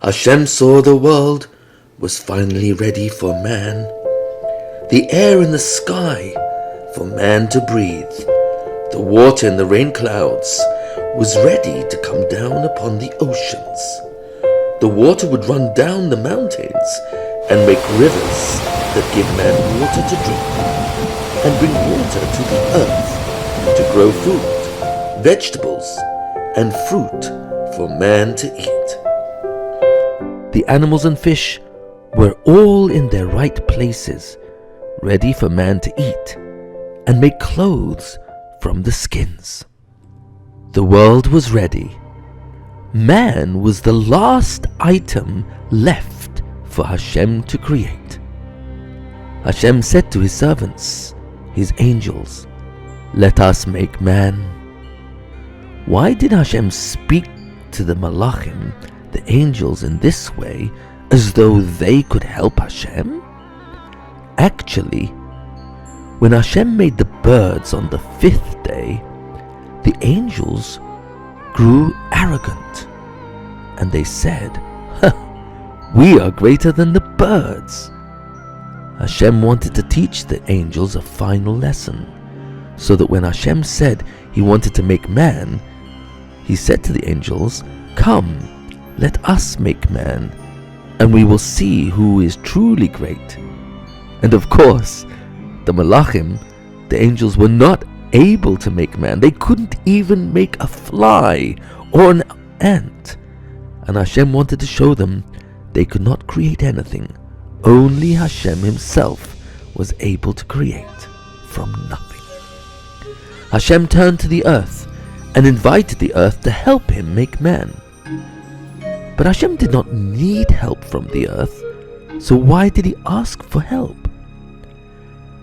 Hashem saw the world was finally ready for man, the air in the sky for man to breathe, the water in the rain clouds was ready to come down upon the oceans. The water would run down the mountains and make rivers that give man water to drink and bring water to the earth to grow food, vegetables, and fruit for man to eat. The animals and fish were all in their right places, ready for man to eat and make clothes from the skins. The world was ready. Man was the last item left for Hashem to create. Hashem said to his servants, his angels, "Let us make man." Why did Hashem speak to the Malachim, the angels, in this way, as though they could help Hashem? Actually, when Hashem made the birds on the 5th day, the angels grew arrogant, and they said, "We are greater than the birds." Hashem wanted to teach the angels a final lesson, so that when Hashem said he wanted to make man, he said to the angels, "Come, let us make man, and we will see who is truly great." And of course, the Malachim, the angels, were not able to make man. They couldn't even make a fly or an ant. And Hashem wanted to show them they could not create anything. Only Hashem himself was able to create from nothing. Hashem turned to the earth and invited the earth to help him make man. But Hashem did not need help from the earth, so why did he ask for help?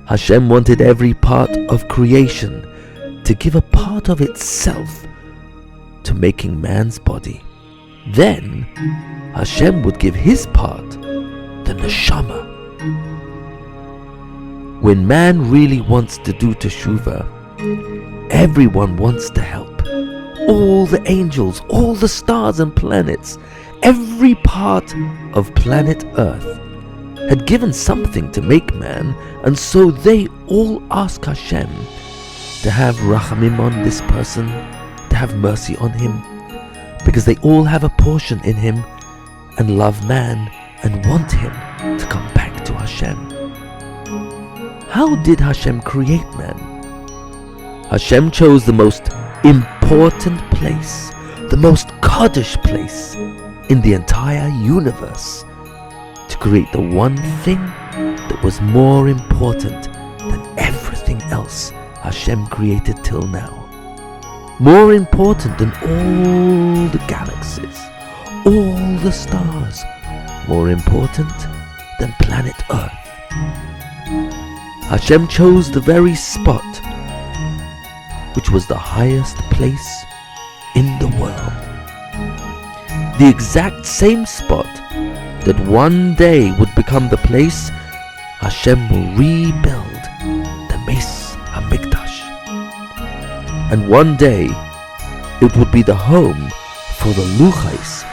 Hashem wanted every part of creation to give a part of itself to making man's body. Then Hashem would give his part, the neshama. When man really wants to do teshuvah, everyone wants to help. All the angels, all the stars and planets, every part of planet Earth had given something to make man, and so they all ask Hashem to have rachamim on this person, to have mercy on him, because they all have a portion in him and love man and want him to come back to Hashem. How did Hashem create man? Hashem chose the most important place, the most Kaddish place in the entire universe, to create the one thing that was more important than everything else Hashem created till now. More important than all the galaxies, all the stars, more important than planet Earth. Hashem chose the very spot which was the highest place in the world. The exact same spot that one day would become the place Hashem will rebuild the Beis Hamikdash. And one day it would be the home for the luchos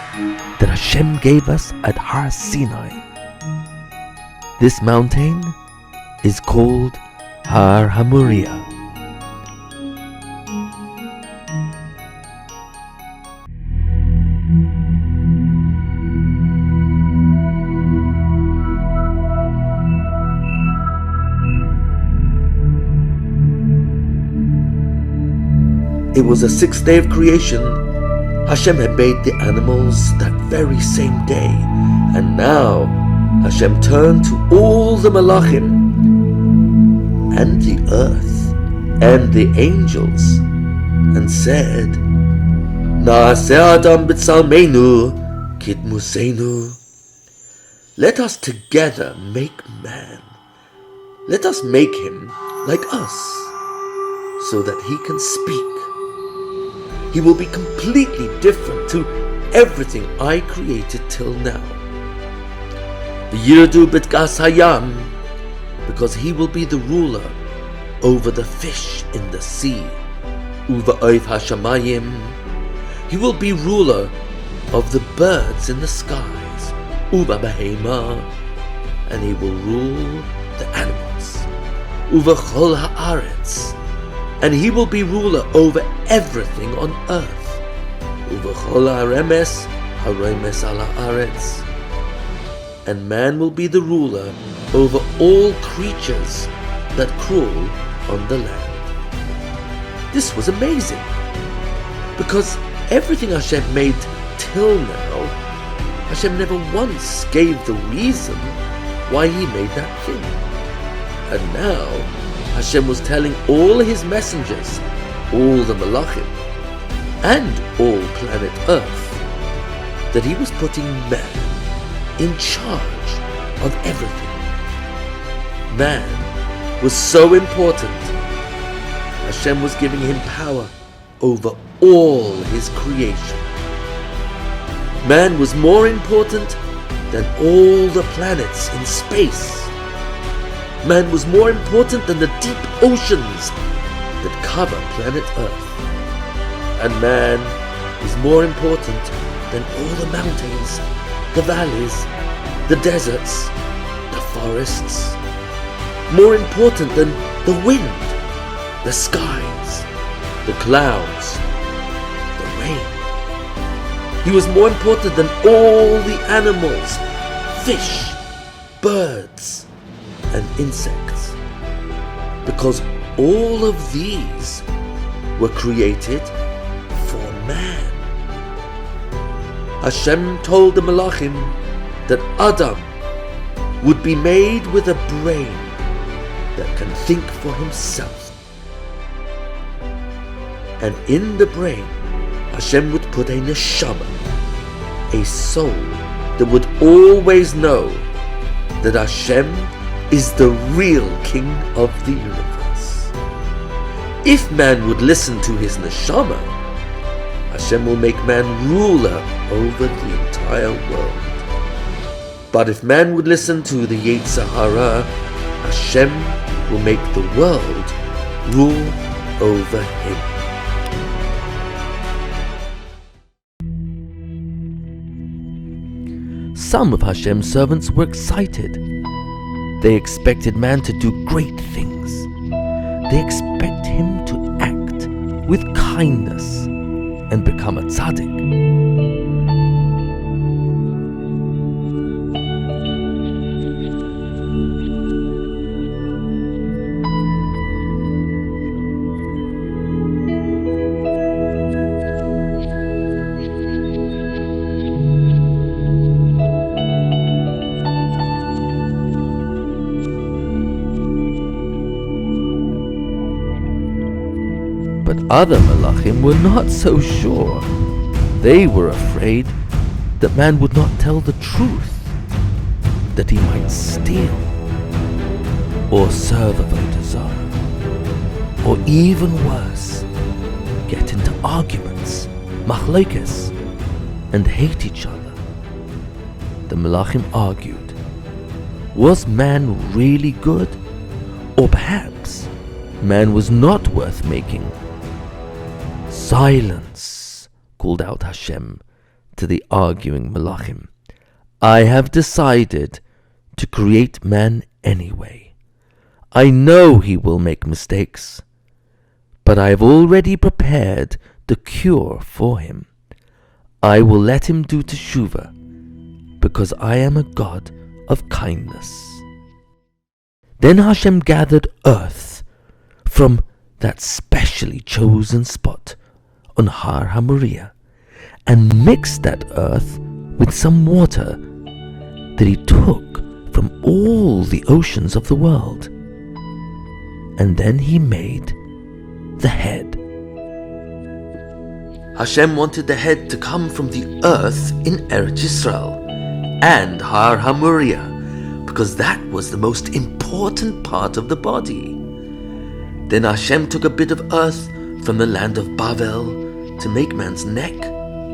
that Hashem gave us at Har Sinai. This mountain is called Har HaMoriah. It was the 6th day of creation. Hashem had made the animals that very same day, and now Hashem turned to all the Malachim and the earth and the angels and said, "Na'aseh Adam b'tzalmeinu kidmuseinu." Let us together make man. Let us make him like us, so that he can speak. He will be completely different to everything I created till now. V'yirdu b'tgas hayam, because he will be the ruler over the fish in the sea. Uva'oif hashamayim, he will be ruler of the birds in the sky. uva behema, and he will rule the animals. Uva chol haaretz, and he will be ruler over everything on earth. Uva chol haremes, haremes ala haaretz, and man will be the ruler over all creatures that crawl on the land. This was amazing, because everything Hashem made till now, Hashem never once gave the reason why he made that thing. And now Hashem was telling all his messengers, all the Malachim, and all planet Earth, that he was putting man in charge of everything. Man was so important. Hashem was giving him power over all his creation. Man was more important than all the planets in space. Man was more important than the deep oceans that cover planet Earth. And man is more important than all the mountains, the valleys, the deserts, the forests. More important than the wind, the skies, the clouds, the rain. He was more important than all the animals, fish, birds, and insects, because all of these were created for man. Hashem told the Malachim that Adam would be made with a brain that can think for himself. And in the brain, Hashem would put a neshama, a soul that would always know that Hashem is the real king of the universe. If man would listen to his neshama, Hashem will make man ruler over the entire world. But if man would listen to the Yetzer Hara, Hashem will make the world rule over him. Some of Hashem's servants were excited. They expected man to do great things. They expect him to act with kindness and become a tzaddik. But other Malachim were not so sure. They were afraid that man would not tell the truth, that he might steal, or serve Avodah Zarah, or even worse, get into arguments, machlokes, and hate each other. The Malachim argued, was man really good? Or perhaps man was not worth making? Silence, called out Hashem to the arguing Malachim. I have decided to create man anyway. I know he will make mistakes, but I have already prepared the cure for him. I will let him do teshuvah, because I am a God of kindness. Then Hashem gathered earth from that specially chosen spot on Har HaMoriah, and mixed that earth with some water that he took from all the oceans of the world. And then he made the head. Hashem wanted the head to come from the earth in Eretz Yisrael and Har HaMoriah, because that was the most important part of the body. Then Hashem took a bit of earth from the land of Bavel to make man's neck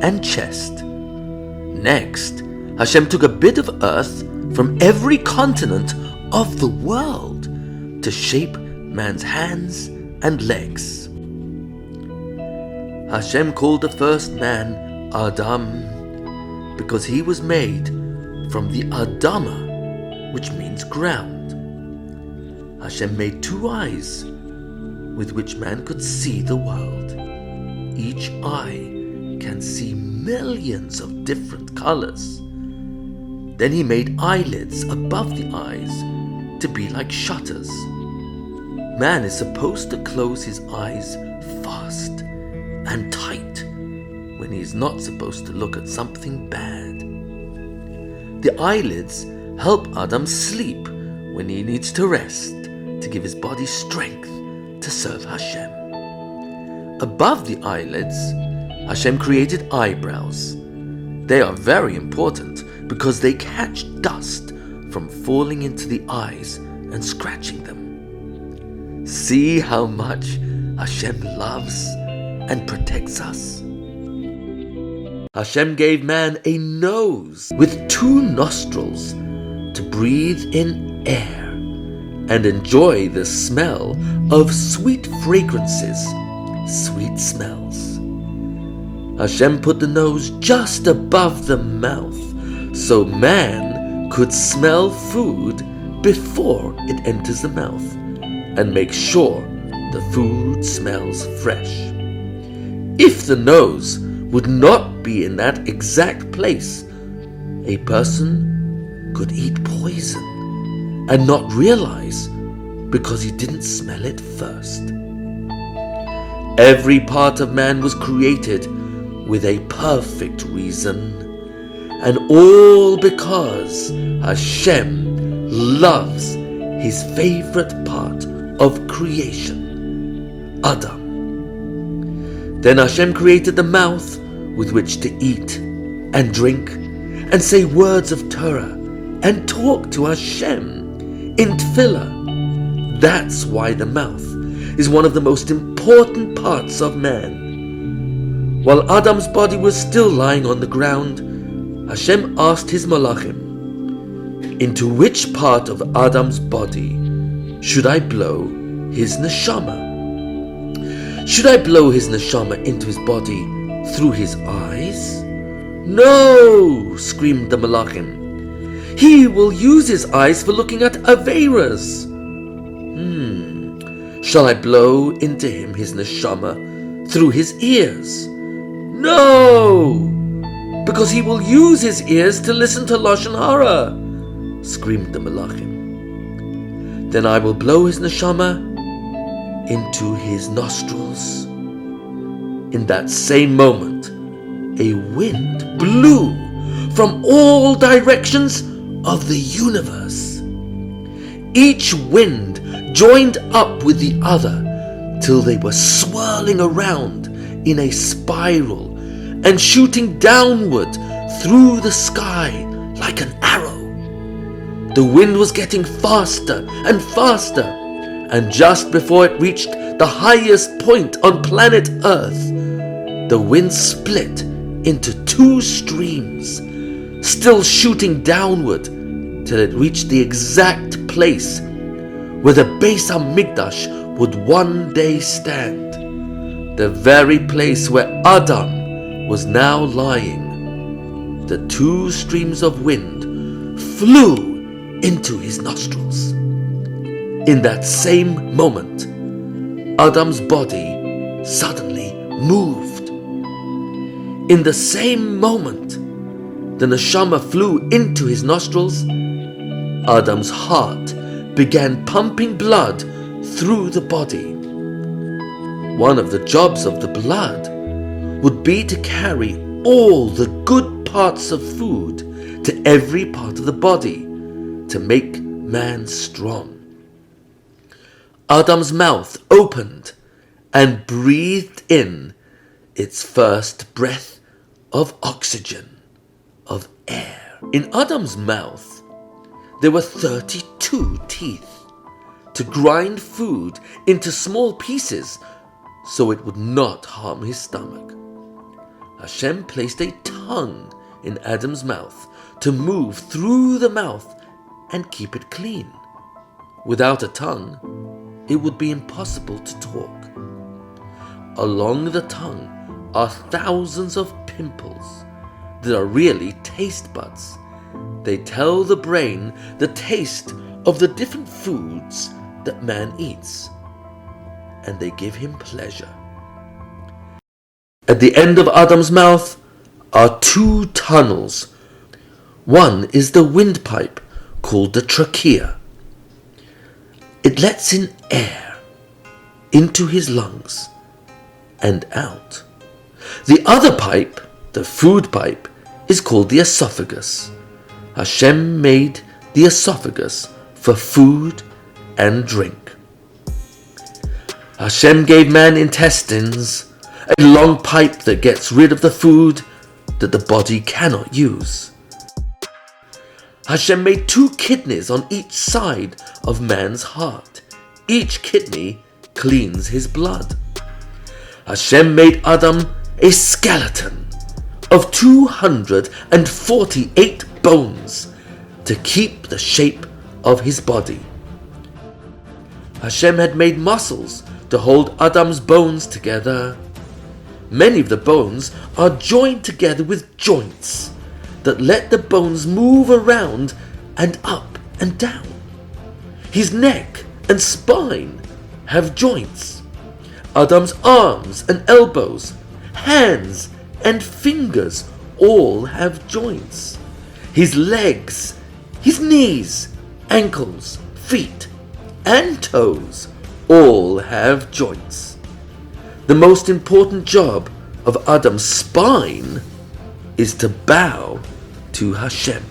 and chest. Next, Hashem took a bit of earth from every continent of the world to shape man's hands and legs. Hashem called the first man Adam because he was made from the Adama, which means ground. Hashem made 2 eyes with which man could see the world. Each eye can see millions of different colors. Then he made eyelids above the eyes to be like shutters. Man is supposed to close his eyes fast and tight when he is not supposed to look at something bad. The eyelids help Adam sleep when he needs to rest to give his body strength to serve Hashem. Above the eyelids, Hashem created eyebrows. They are very important because they catch dust from falling into the eyes and scratching them. See how much Hashem loves and protects us? Hashem gave man a nose with 2 nostrils to breathe in air and enjoy the smell of sweet fragrances, sweet smells. Hashem put the nose just above the mouth so man could smell food before it enters the mouth and make sure the food smells fresh. If the nose would not be in that exact place, a person could eat poison and not realize because he didn't smell it first. Every part of man was created with a perfect reason, and all because Hashem loves his favorite part of creation, Adam. Then Hashem created the mouth with which to eat and drink and say words of Torah and talk to Hashem in tefillah. That's why the mouth is one of the most important parts of man. While Adam's body was still lying on the ground, Hashem asked his malachim, "Into which part of Adam's body should I blow his neshama? Should I blow his neshama into his body through his eyes?" "No," screamed the malachim. "He will use his eyes for looking at aveiras." "Shall I blow into him his neshama through his ears?" "No, because he will use his ears to listen to Lashon Hara," screamed the malachim. "Then I will blow his neshama into his nostrils." In that same moment, a wind blew from all directions of the universe. Each wind joined up with the other till they were swirling around in a spiral and shooting downward through the sky like an arrow. The wind was getting faster and faster, and just before it reached the highest point on planet Earth, the wind split into 2 streams, still shooting downward till it reached the exact place where the Beis Hamikdash would one day stand, the very place where Adam was now lying. The 2 streams of wind flew into his nostrils. In that same moment, Adam's body suddenly moved. In the same moment the neshama flew into his nostrils, Adam's heart began pumping blood through the body. One of the jobs of the blood would be to carry all the good parts of food to every part of the body to make man strong. Adam's mouth opened and breathed in its first breath of oxygen, of air. In Adam's mouth, there were 32 teeth to grind food into small pieces so it would not harm his stomach. Hashem placed a tongue in Adam's mouth to move through the mouth and keep it clean. Without a tongue, it would be impossible to talk. Along the tongue are thousands of pimples that are really taste buds They tell the brain the taste of the different foods that man eats, and they give him pleasure. At the end of Adam's mouth are two tunnels. One is the windpipe called the trachea. It lets in air into his lungs and out. The other pipe, the food pipe, is called the esophagus. Hashem made the esophagus for food and drink. Hashem gave man intestines, a long pipe that gets rid of the food that the body cannot use. Hashem made two kidneys on each side of man's heart. Each kidney cleans his blood. Hashem made Adam a skeleton of 248 bones to keep the shape of his body. Hashem had made muscles to hold Adam's bones together. Many of the bones are joined together with joints that let the bones move around and up and down. His neck and spine have joints. Adam's arms and elbows, hands and fingers all have joints. His legs, his knees, ankles, feet, and toes all have joints. The most important job of Adam's spine is to bow to Hashem.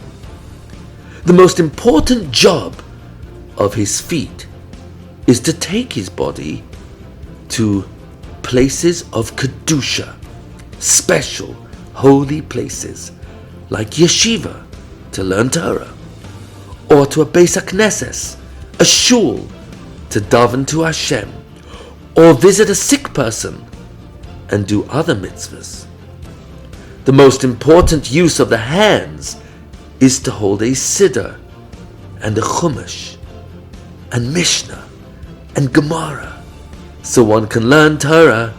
The most important job of his feet is to take his body to places of Kedusha, special holy places like yeshiva to learn Torah, or to a Beis HaKnesses, a shul to daven to Hashem, or visit a sick person and do other mitzvahs. The most important use of the hands is to hold a siddur and a chumash and mishnah and gemara, so one can learn Torah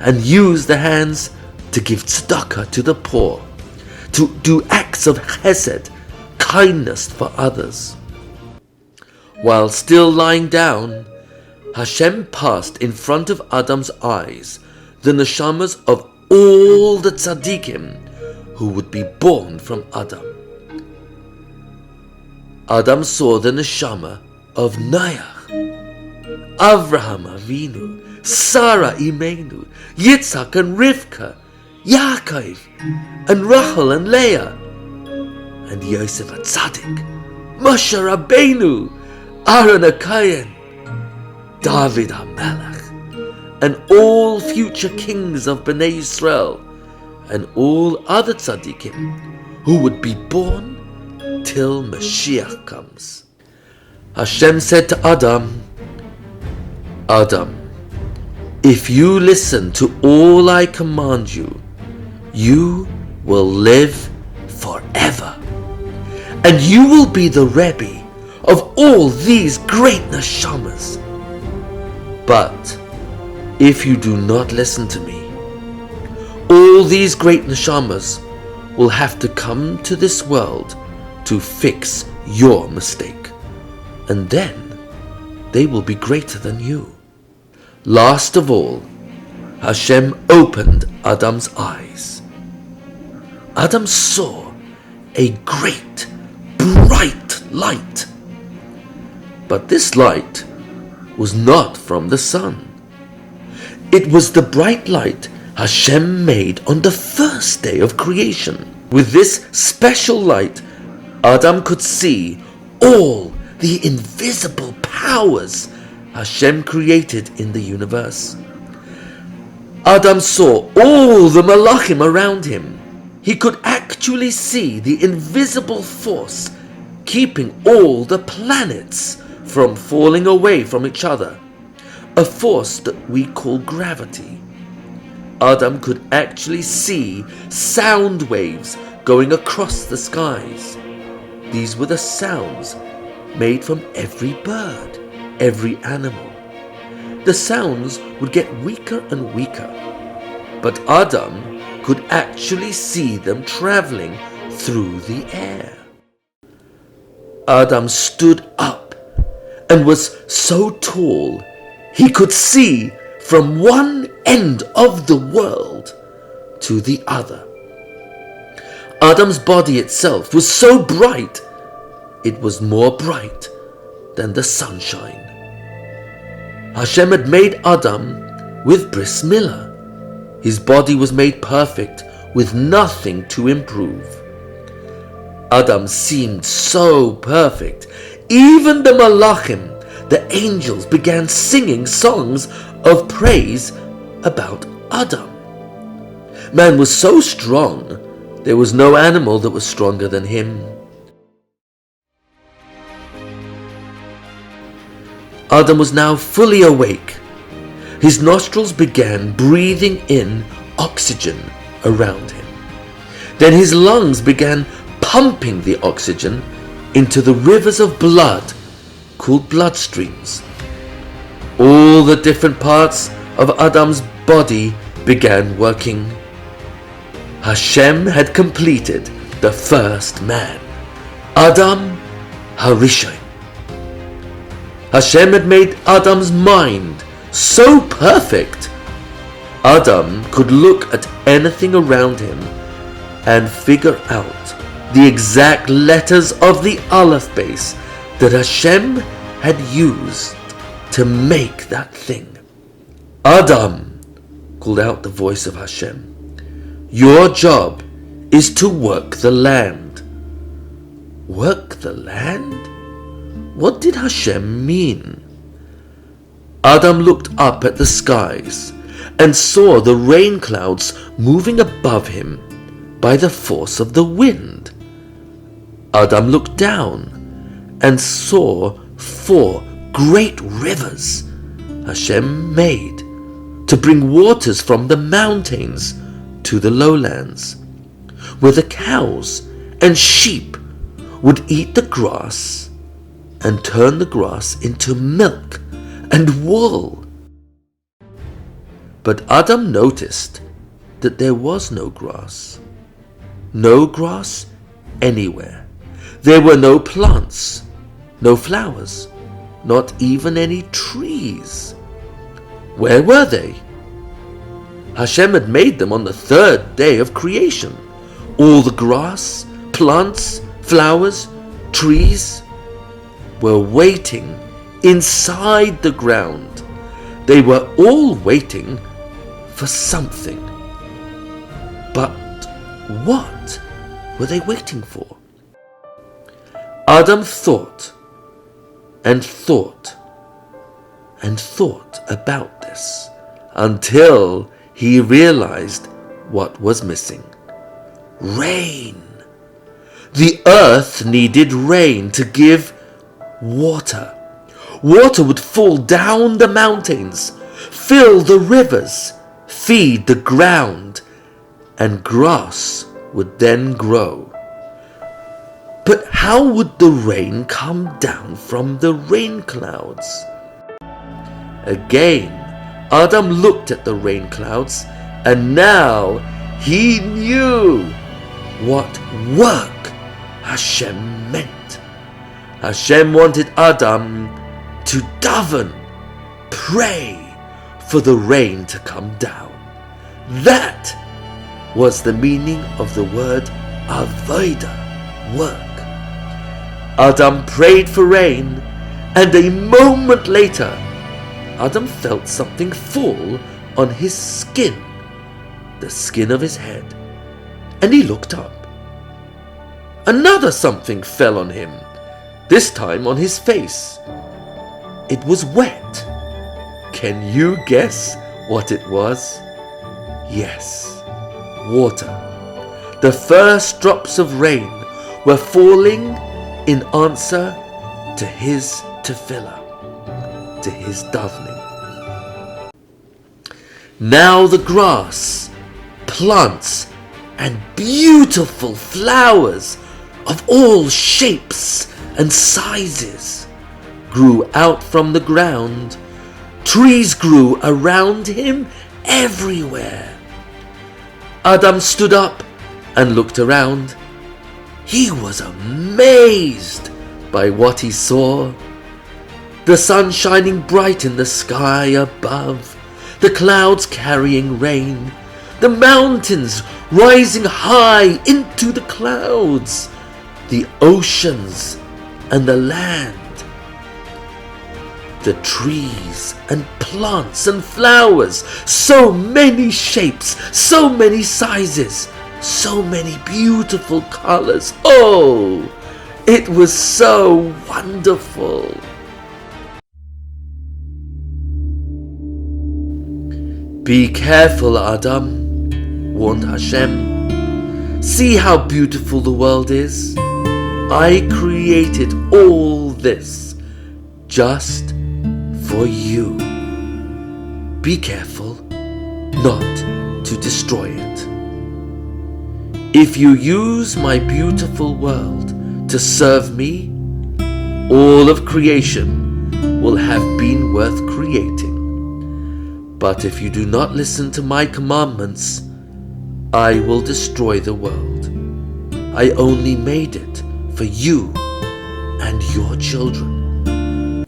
and use the hands to give tzedakah to the poor, to do acts of chesed, kindness for others. While still lying down, Hashem passed in front of Adam's eyes the neshamas of all the tzaddikim who would be born from Adam. Adam saw the neshama of Noach, Avraham Avinu, Sarah Imenu, Yitzhak and Rivka, Yaakov and Rachel and Leah, and Yosef HaTzadik, Moshe Rabbeinu, Aaron HaKohen, David HaMelech, and all future kings of Bnei Yisrael, and all other tzaddikim who would be born till Mashiach comes. Hashem said to Adam, Adam, if you listen to all I command you, you will live forever, and you will be the Rebbe of all these great neshamas. But if you do not listen to me, all these great neshamas will have to come to this world to fix your mistake, and then they will be greater than you. Last of all, Hashem opened Adam's eyes. Adam saw a great, bright light. But this light was not from the sun. It was the bright light Hashem made on the first day of creation. With this special light, Adam could see all the invisible powers Hashem created in the universe. Adam saw all the malachim around him. He could actually see the invisible force keeping all the planets from falling away from each other, a force that we call gravity. Adam could actually see sound waves going across the skies. These were the sounds made from every bird, every animal. The sounds would get weaker and weaker, but Adam could actually see them traveling through the air. Adam stood up and was so tall he could see from one end of the world to the other. Adam's body itself was so bright, it was more bright than the sunshine. Hashem had made Adam with bris milah. His body was made perfect with nothing to improve. Adam seemed so perfect. Even the malachim, the angels, began singing songs of praise about Adam. Man was so strong, there was no animal that was stronger than him. Adam was now fully awake. His nostrils began breathing in oxygen around him. Then his lungs began pumping the oxygen into the rivers of blood called bloodstreams. All the different parts of Adam's body began working. Hashem had completed the first man, Adam HaRishon. Hashem had made Adam's mind so perfect, Adam could look at anything around him and figure out the exact letters of the Aleph base that Hashem had used to make that thing. Adam, called out the voice of Hashem, your job is to work the land. Work the land? What did Hashem mean? Adam looked up at the skies and saw the rain clouds moving above him by the force of the wind. Adam looked down and saw 4 great rivers Hashem made to bring waters from the mountains to the lowlands, where the cows and sheep would eat the grass and turn the grass into milk and wool. But Adam noticed that there was no grass. No grass anywhere. There were no plants, no flowers, not even any trees. Where were they? Hashem had made them on the 3rd day of creation. All the grass, plants, flowers, trees were waiting inside the ground. They were all waiting for something. But what were they waiting for? Adam thought and thought and thought about this until he realized what was missing. Rain. The earth needed rain to give water. Water would fall down the mountains, fill the rivers, feed the ground, and grass would then grow. But how would the rain come down from the rain clouds? Again, Adam looked at the rain clouds, and now he knew what work Hashem meant. Hashem wanted Adam to daven, pray for the rain to come down. That was the meaning of the word avodah, work. Adam prayed for rain, and a moment later, Adam felt something fall on his skin, the skin of his head, and he looked up. Another something fell on him, this time on his face. It was wet. Can you guess what it was? Yes, water. The first drops of rain were falling in answer to his tefillah, to his davening. Now the grass, plants, and beautiful flowers of all shapes and sizes grew out from the ground. Trees grew around him everywhere. Adam stood up and looked around. He was amazed by what he saw. The sun shining bright in the sky above, the clouds carrying rain, the mountains rising high into the clouds, the oceans and the land, the trees and plants and flowers, so many shapes, so many sizes, so many beautiful colors. Oh, it was so wonderful. Be careful, Adam, warned Hashem. See how beautiful the world is. I created all this just for you. Be careful not to destroy it. If you use my beautiful world to serve me, all of creation will have been worth creating. But if you do not listen to my commandments, I will destroy the world. I only made it for you and your children.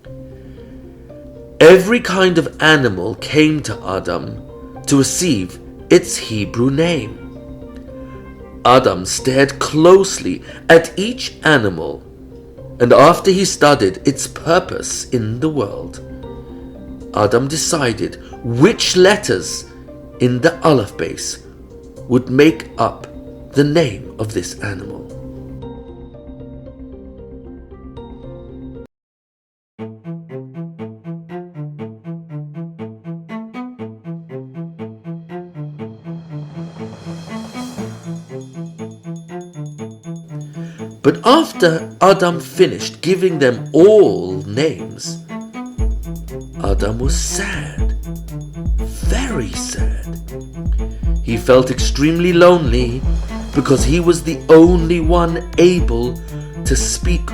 Every kind of animal came to Adam to receive its Hebrew name. Adam stared closely at each animal, and after he studied its purpose in the world, Adam decided which letters in the Aleph base would make up the name of this animal. But after Adam finished giving them all names, Adam was sad, very sad. He felt extremely lonely because he was the only one able to speak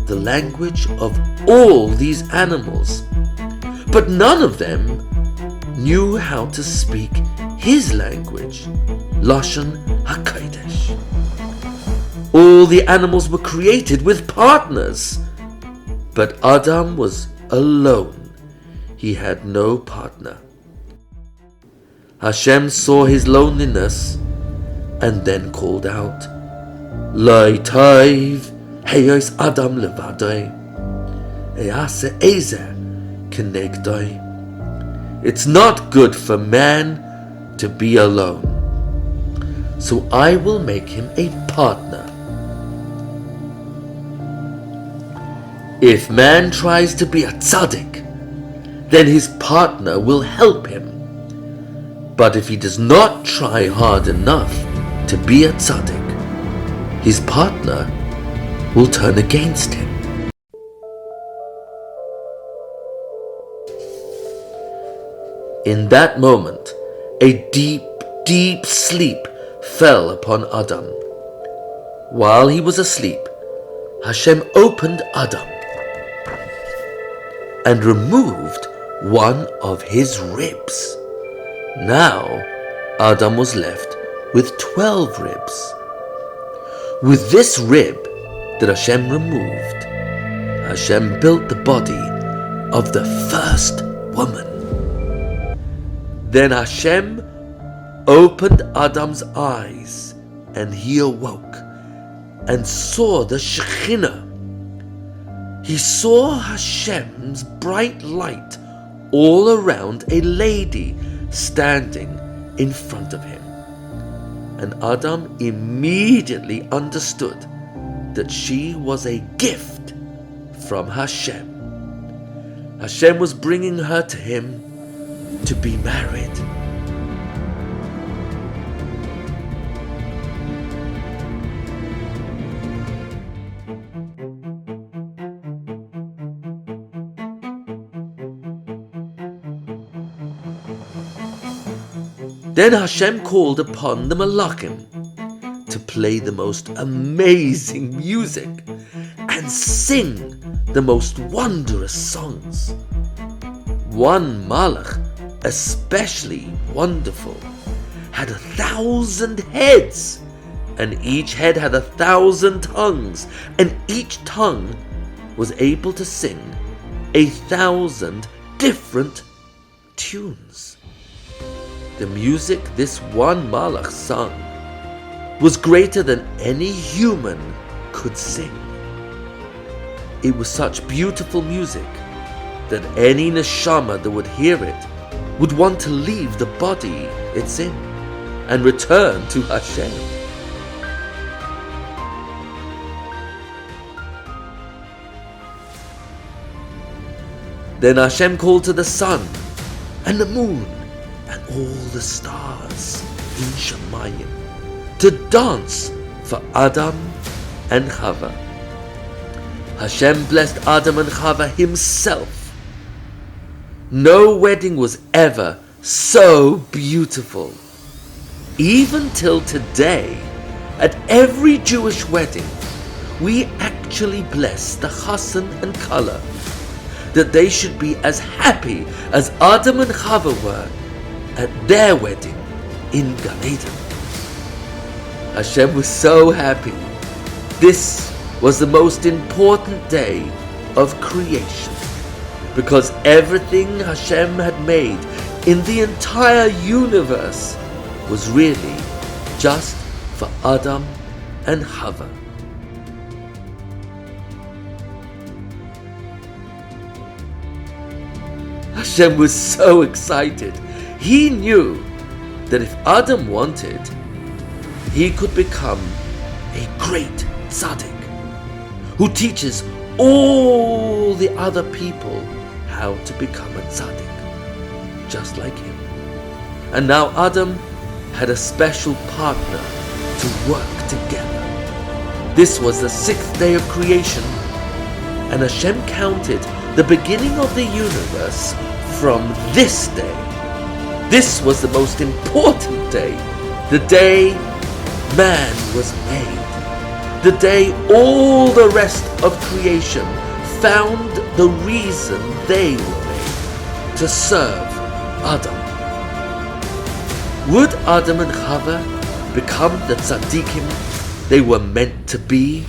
the language of all these animals. But none of them knew how to speak his language, Lashon HaKodesh. All the animals were created with partners, but Adam was alone. He had no partner. Hashem saw his loneliness and then called out, Lo tov heyos Adam levadoi, e'aseh ezer kenegdoi. It's not good for man to be alone, so I will make him a partner. If man tries to be a tzaddik, then his partner will help him. But if he does not try hard enough to be a tzaddik, his partner will turn against him. In that moment, a deep, deep sleep fell upon Adam. While he was asleep, Hashem opened Adam and removed one of his ribs. Now, Adam was left with 12 ribs. With this rib that Hashem removed, Hashem built the body of the first woman. Then Hashem opened Adam's eyes, and he awoke and saw the Shekhinah. He saw Hashem's bright light all around a lady standing in front of him. And Adam immediately understood that she was a gift from Hashem. Hashem was bringing her to him to be married. Then Hashem called upon the Malachim to play the most amazing music and sing the most wondrous songs. One Malach, especially wonderful, had 1,000 heads, and each head had 1,000 tongues, and each tongue was able to sing 1,000 different tunes. The music this one Malach sung was greater than any human could sing. It was such beautiful music that any neshama that would hear it would want to leave the body it's in and return to Hashem. Then Hashem called to the sun and the moon and all the stars in Shemayim to dance for Adam and Chava. Hashem blessed Adam and Chava himself. No wedding was ever so beautiful. Even till today, at every Jewish wedding, we actually bless the chassan and kala, that they should be as happy as Adam and Chava were at their wedding in Gan Eden. Hashem was so happy. This was the most important day of creation, because everything Hashem had made in the entire universe was really just for Adam and Chava. Hashem was so excited. He knew that if Adam wanted, he could become a great tzaddik who teaches all the other people how to become a tzaddik, just like him. And now Adam had a special partner to work together. This was the 6th day of creation, and Hashem counted the beginning of the universe from this day. This was the most important day, the day man was made, the day all the rest of creation found the reason they were made, to serve Adam. Would Adam and Chava become the tzaddikim they were meant to be?